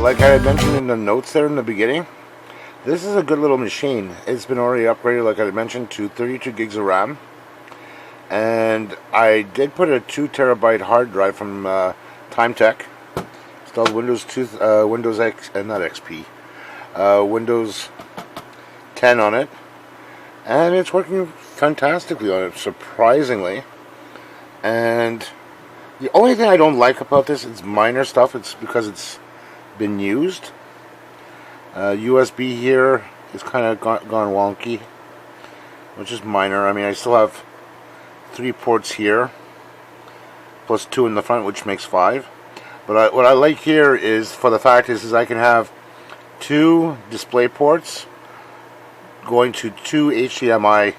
like I had mentioned in the notes there in the beginning, this is a good little machine. It's been already upgraded, like I mentioned, to 32 gigs of RAM. And I did put a 2 terabyte hard drive from Timetech. Installed Windows X, not XP, Windows 10 on it, and it's working fantastically on it, surprisingly. And the only thing I don't like about this is minor stuff. It's because it's been used. USB here is kind of gone wonky, which is minor. I mean, I still have 3 ports here, plus 2 in the front, which makes 5. But what I like here is, for the fact is I can have 2 display ports going to 2 HDMI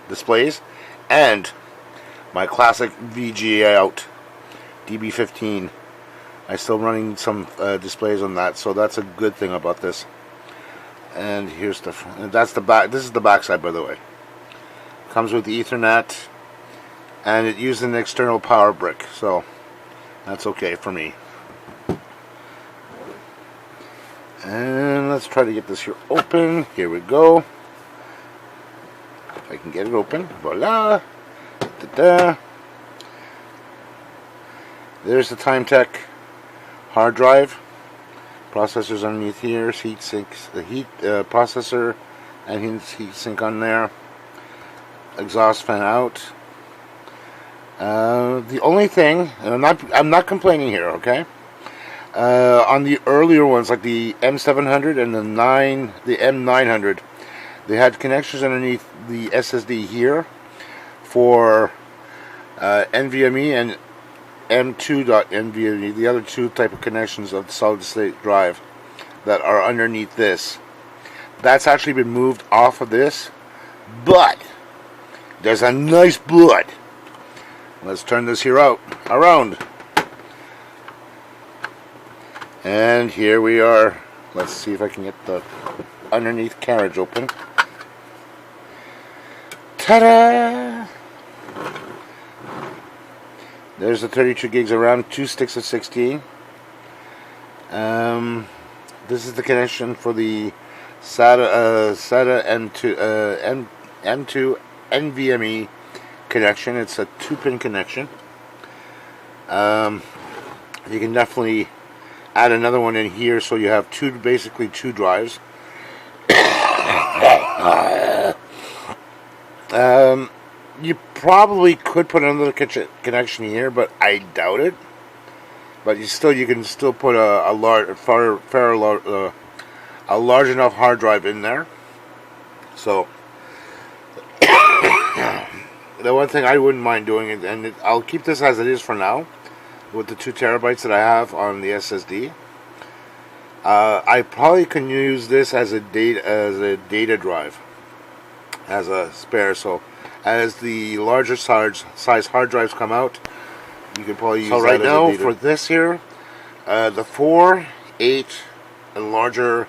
displays, and my classic VGA out DB15. I'm still running some displays on that, so that's a good thing about this. And here's that's the back. This is the back side, by the way. Comes with Ethernet, and it used an external power brick, so that's okay for me. And let's try to get this here open. Here we go. If I can get it open. Voila. Da-da. There's the Timetech hard drive. Processors underneath here. Heat sinks. The heat processor and heat sink on there. Exhaust fan out. The only thing, and I'm not complaining here, okay? On the earlier ones, like the M700 and the M900, they had connections underneath the SSD here for NVMe and M2.NVMe, the other 2 type of connections of the solid state drive that are underneath this. That's actually been moved off of this, but there's a nice but. Let's turn this here around. And here we are. Let's see if I can get the underneath carriage open. Ta-da! There's the 32 gigs of RAM, 2 sticks of 16. This is the connection for the SATA M2 NVMe connection. It's a 2-pin connection. You can definitely add another one in here, so you have basically two drives. You probably could put another connection here, but I doubt it. But you can still put a large enough hard drive in there. So the one thing I wouldn't mind doing, and I'll keep this as it is for now, with the 2 terabytes that I have on the SSD. I probably can use this as a data drive, as a spare. So as the larger size hard drives come out, you can probably use that. So right now for this here, the 4, 8, and larger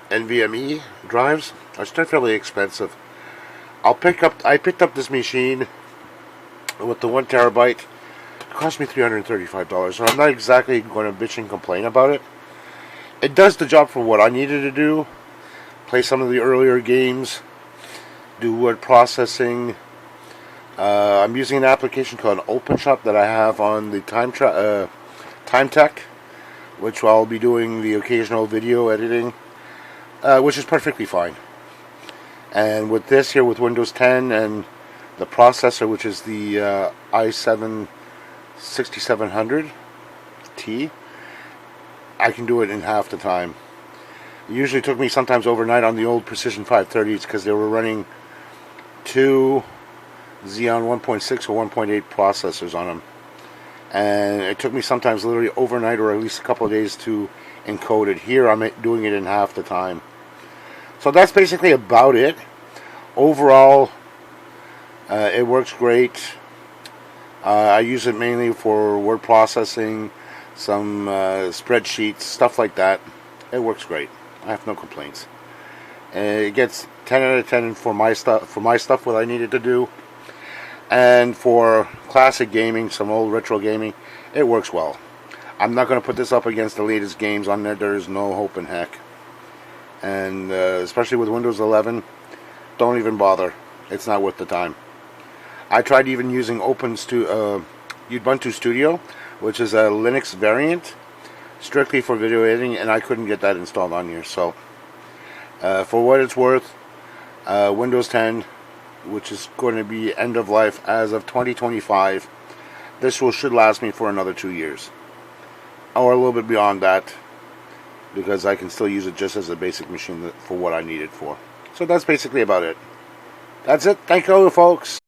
NVMe drives are still fairly expensive. I picked up this machine with the 1 terabyte. It cost me $335, so I'm not exactly going to bitch and complain about it. It does the job for what I needed to do. Play some of the earlier games, do word processing. I'm using an application called openshot that I have on the Timetech, which I'll be doing the occasional video editing, which is perfectly fine. And with this here, with Windows 10 and the processor, which is the i7 6700T, I can do it in half the time. It usually took me sometimes overnight on the old Precision 530s, because they were running 2 Xeon 1.6 or 1.8 processors on them. And it took me sometimes literally overnight, or at least a couple of days, to encode it. Here I'm doing it in half the time. So that's basically about it. Overall, it works great. I use it mainly for word processing, some spreadsheets, stuff like that. It works great. I have no complaints. It gets 10 out of 10 for my stuff. What I needed to do, and for classic gaming, some old retro gaming, it works well. I'm not going to put this up against the latest games on there. There is no hope in heck. And especially with Windows 11, don't even bother. It's not worth the time. I tried even using Ubuntu Studio, which is a Linux variant, strictly for video editing, and I couldn't get that installed on here. So, for what it's worth, Windows 10, which is going to be end of life as of 2025, this should last me for another 2 years. Or a little bit beyond that, because I can still use it just as a basic machine for what I need it for. So that's basically about it. That's it. Thank you, folks.